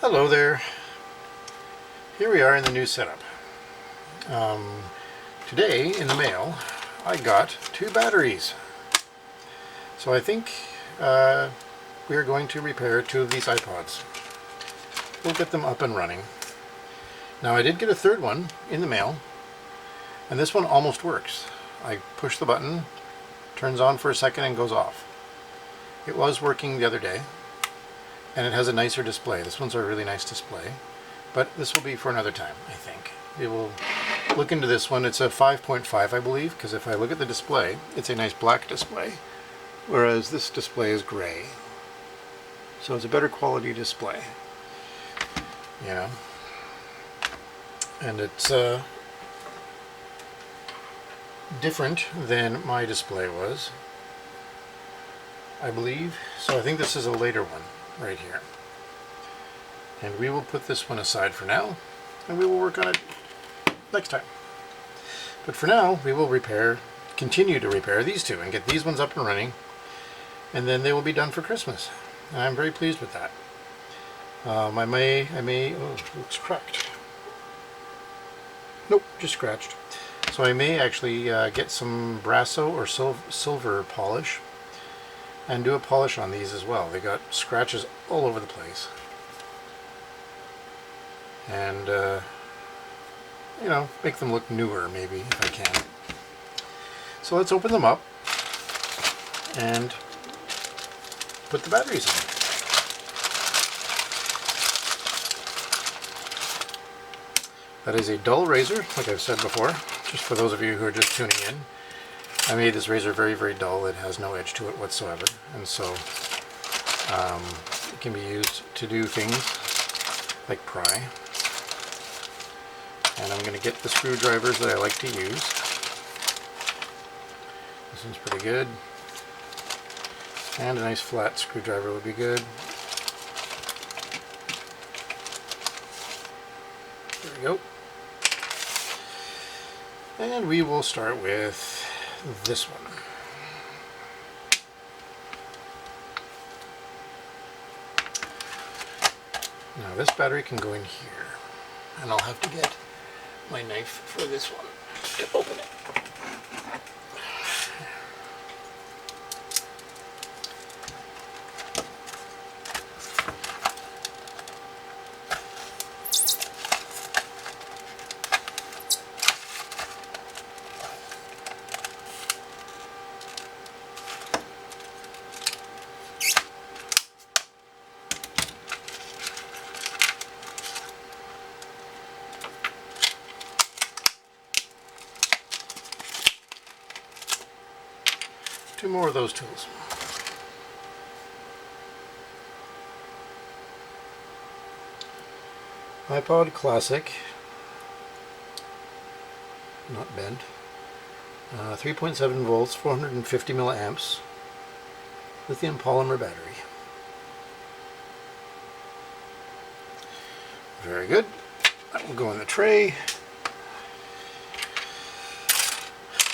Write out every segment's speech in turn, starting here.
Hello there. Here we are in the new setup. Today in the mail I got 2 batteries. So I think we are going to repair 2 of these iPods. We'll get them up and running. Now I did get a 3rd one in the mail, and this one almost works. I push the button, turns on for a second and goes off. It was working the other day, and it has a nicer display. This one's a really nice display, but this will be for another time, I think. We will look into this one. It's a 5.5, I believe, because if I look at the display, it's a nice black display, whereas this display is gray. So it's a better quality display, you know. And it's different than my display was, I believe. So I think this is a later one right here. And we will put this one aside for now, and we will work on it next time. But for now, we will continue to repair these 2 and get these ones up and running, and then they will be done for Christmas. And I'm very pleased with that. I may, oh, it looks cracked. Nope, just scratched. So I may actually get some Brasso or silver polish and do a polish on these as well. They got scratches all over the place. And, you know, make them look newer maybe if I can. So let's open them up and put the batteries in. That is a dull razor, like I've said before, just for those of you who are just tuning in. I made this razor very, very dull. It has no edge to it whatsoever, and so it can be used to do things like pry. And I'm going to get the screwdrivers that I like to use. This one's pretty good, and a nice flat screwdriver would be good. There we go. And we will start with this one. Now this battery can go in here, and I'll have to get my knife for this one to open it. Two more of those tools. Ipod Classic, not bent, 3.7 volts, 450 milliamps, lithium polymer battery. Very good. That will go in the tray,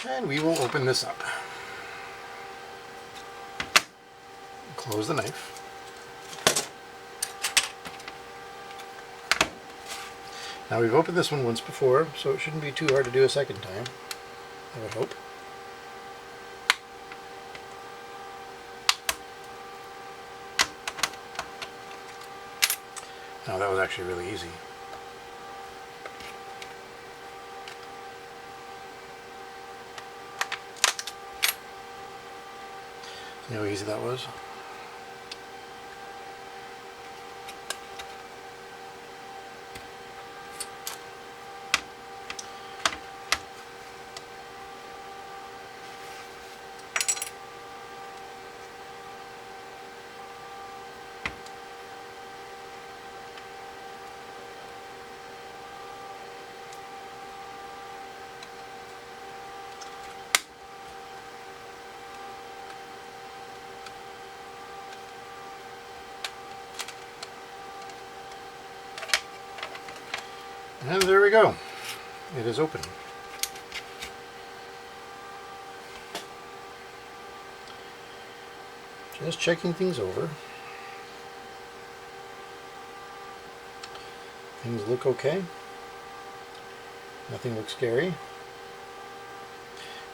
and we will open this up. Close the knife. Now we've opened this one once before, so it shouldn't be too hard to do a second time, I would hope. Now that was actually really easy. See how easy that was? And there we go. It is open. Just checking things over. Things look okay. Nothing looks scary.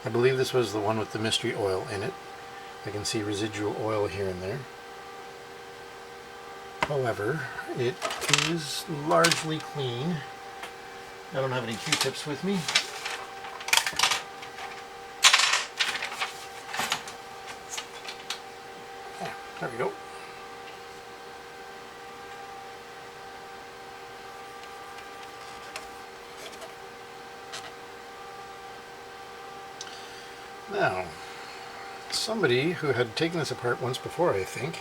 I believe this was the one with the mystery oil in it. I can see residual oil here and there. However, it is largely clean. I don't have any Q-tips with me. Yeah, there we go. Now, somebody who had taken this apart once before, I think,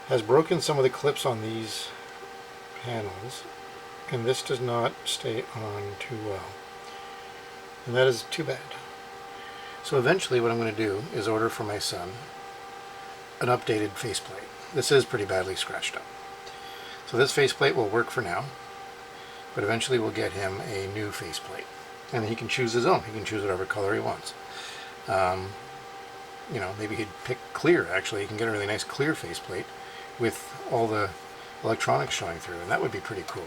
has broken some of the clips on these panels, and this does not stay on too well. And that is too bad. So eventually what I'm going to do is order for my son an updated faceplate. This is pretty badly scratched up. So this faceplate will work for now, but eventually we'll get him a new faceplate. And he can choose his own. He can choose whatever color he wants. You know, maybe he'd pick clear, actually. He can get a really nice clear faceplate with all the electronics showing through, and that would be pretty cool.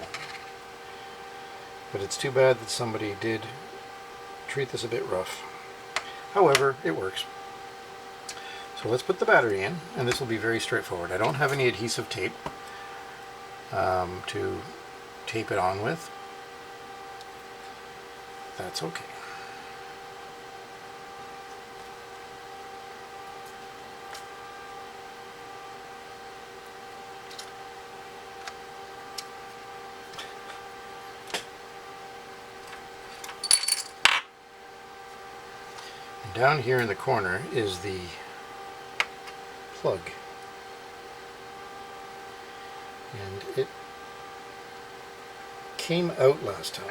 But it's too bad that somebody did treat this a bit rough. However, it works. So let's put the battery in, and this will be very straightforward. I don't have any adhesive tape to tape it on with. That's okay. And down here in the corner is the plug. And it came out last time.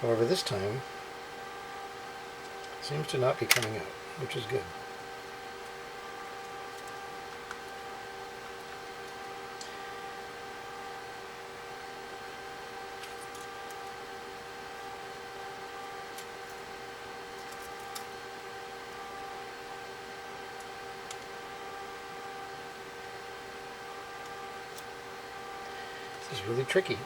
However, this time it seems to not be coming out, which is good. This is really tricky.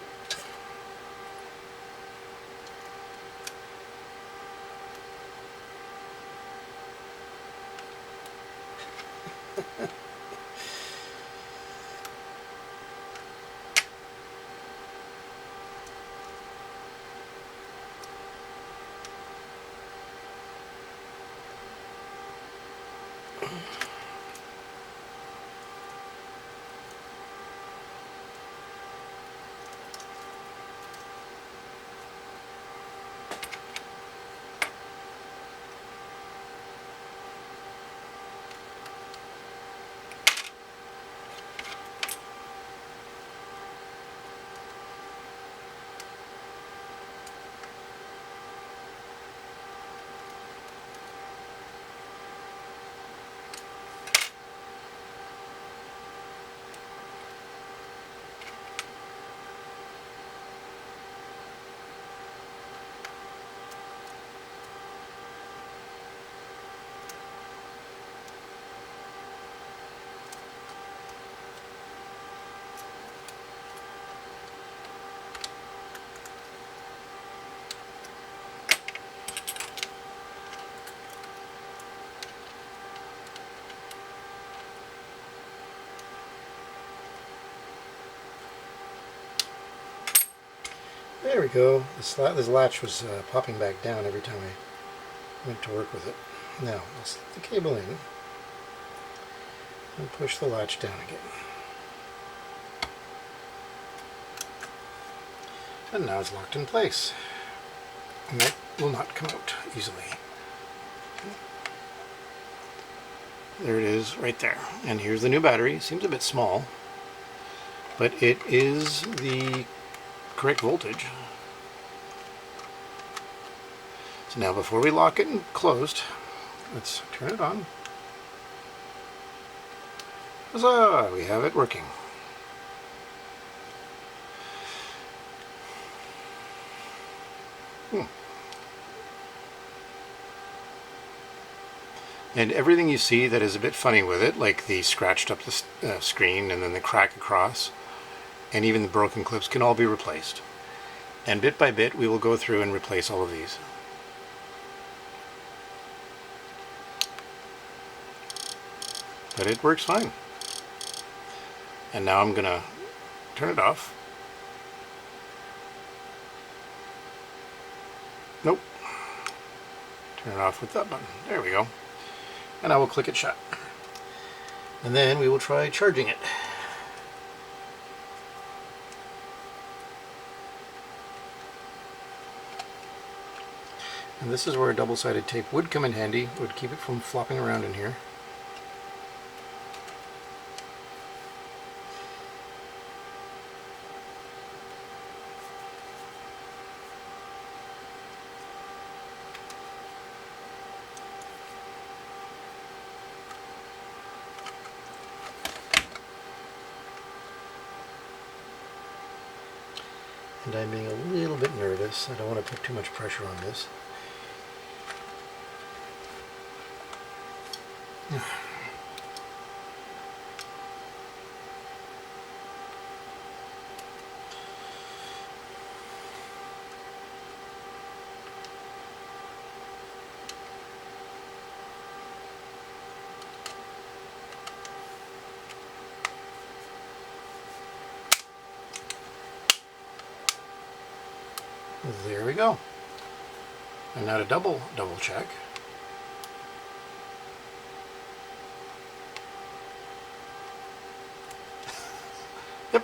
There we go. This latch was popping back down every time I went to work with it. Now, I'll slip the cable in and push the latch down again. And now it's locked in place. And that will not come out easily. There it is, right there. And here's the new battery. Seems a bit small, but it is the correct voltage. So now before we lock it and closed, let's turn it on. Huzzah! We have it working. And everything you see that is a bit funny with it, like the scratched up the screen and then the crack across, and even the broken clips can all be replaced. And bit by bit we will go through and replace all of these. But it works fine. And now I'm going to turn it off. Nope. Turn it off with that button. There we go. And I will click it shut. And then we will try charging it. And this is where a double-sided tape would come in handy, would keep it from flopping around in here. And I'm being a little bit nervous. I don't want to put too much pressure on this. There we go. And now to double check. Yep.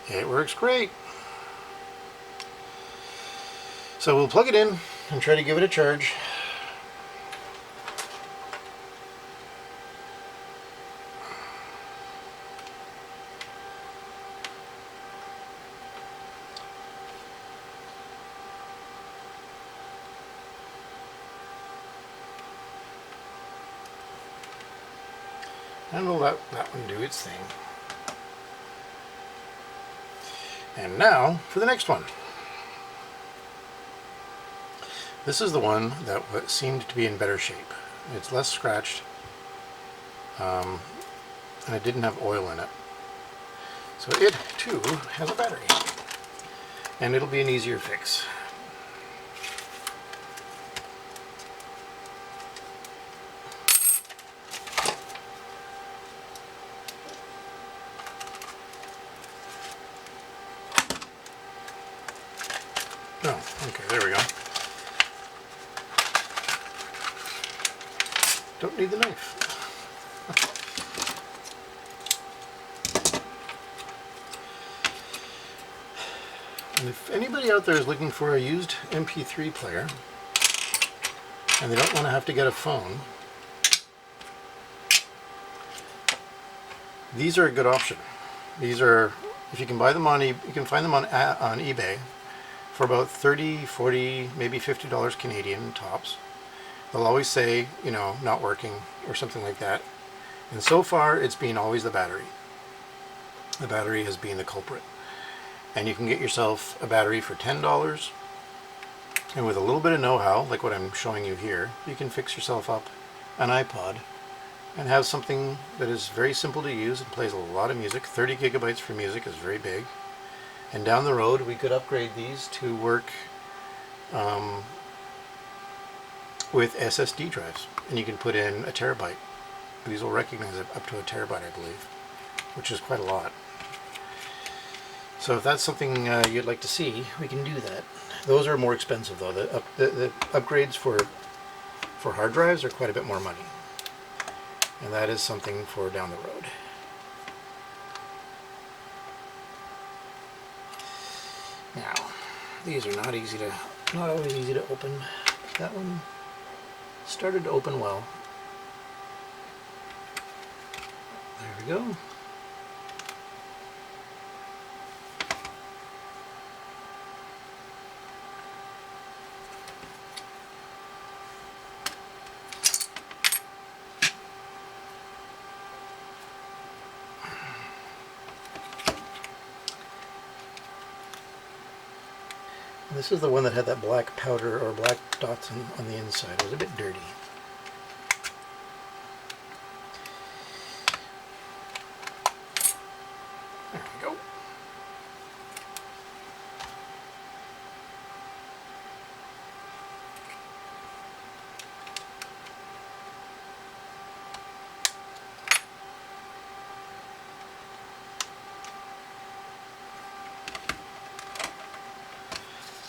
It works great. So we'll plug it in and try to give it a charge. And we'll let that one do its thing. And now for the next one. This is the one that seemed to be in better shape. It's less scratched, and it didn't have oil in it. So it too has a battery, and it'll be an easier fix. Oh, okay, there we go. Don't need the knife. And if anybody out there is looking for a used MP3 player, and they don't want to have to get a phone, these are a good option. These are, if you can buy them on, you can find them on eBay for about 30, 40, maybe $50 Canadian tops. They'll always say, you know, not working or something like that. And so far, it's been always the battery. The battery has been the culprit. And you can get yourself a battery for $10. And with a little bit of know-how, like what I'm showing you here, you can fix yourself up an iPod and have something that is very simple to use and plays a lot of music. 30 gigabytes for music is very big. And down the road, we could upgrade these to work with SSD drives. And you can put in a terabyte. These will recognize it up to a terabyte, I believe, which is quite a lot. So if that's something you'd like to see, we can do that. Those are more expensive, though. The upgrades for hard drives are quite a bit more money. And that is something for down the road. Now, these are not always easy to open. That one started to open well. There we go. This is the one that had that black powder or black dots on the inside. It was a bit dirty.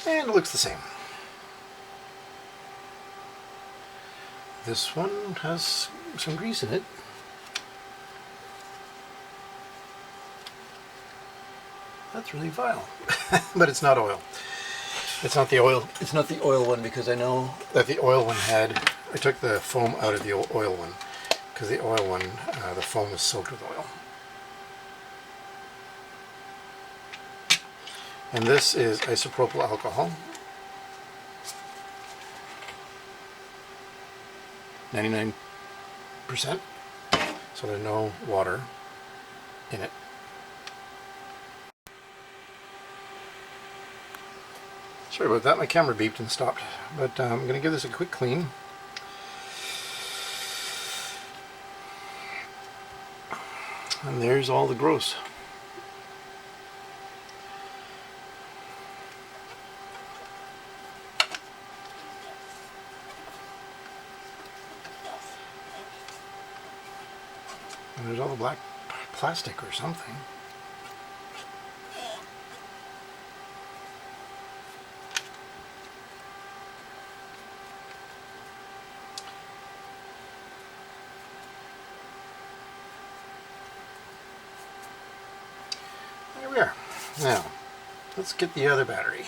And it looks the same. This one has some grease in it. That's really vile. But it's not oil. It's not the oil. It's not the oil one, because I know that the oil one had, I took the foam out of the oil one, because the oil one, the foam was soaked with oil. And this is isopropyl alcohol. 99%. So there's no water in it. Sorry about that, my camera beeped and stopped. But I'm going to give this a quick clean. And there's all the gross. And there's all the black plastic or something. There we are. Now, let's get the other battery.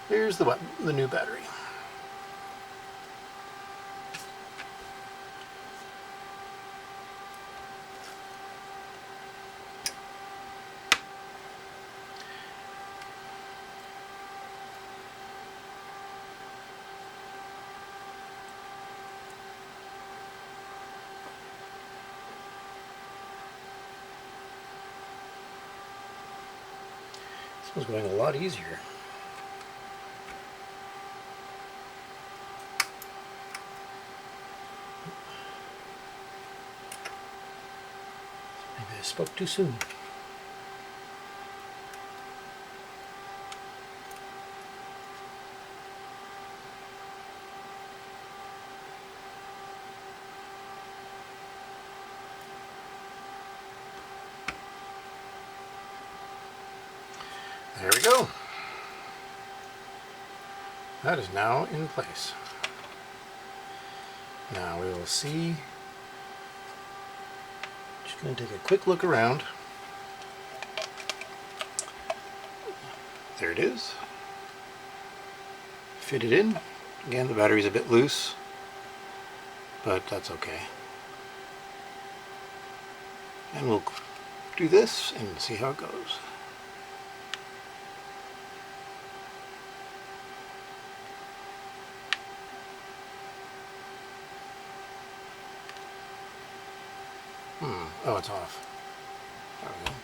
Here's the new battery. This was going a lot easier. Maybe I spoke too soon. There we go. That is now in place. Now we will see. Just going to take a quick look around. There it is. Fit it in. Again, the battery's a bit loose, but that's okay. And we'll do this and see how it goes. Oh, it's off. There we go.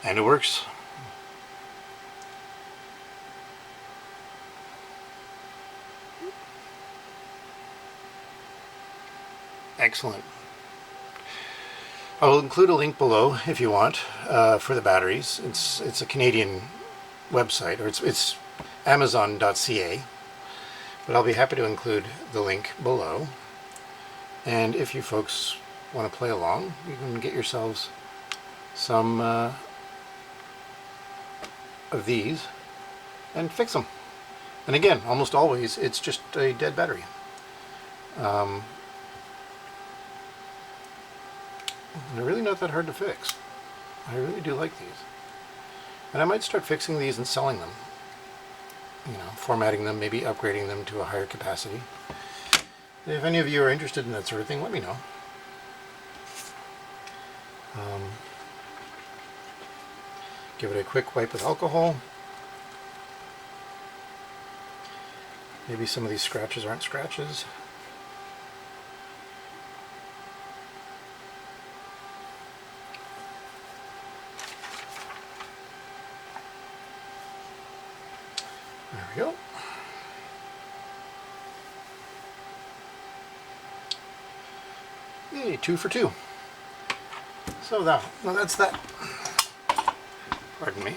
And it works. Excellent. I will include a link below if you want for the batteries. It's a Canadian website, or it's amazon.ca, but I'll be happy to include the link below. And if you folks want to play along, you can get yourselves some of these and fix them. And again, almost always it's just a dead battery. They're really not that hard to fix. I really do like these. And I might start fixing these and selling them. You know, formatting them, maybe upgrading them to a higher capacity. If any of you are interested in that sort of thing, let me know. Give it a quick wipe with alcohol. Maybe some of these scratches aren't scratches. There we go. Yay, 2 for 2. So now that's that. Pardon me.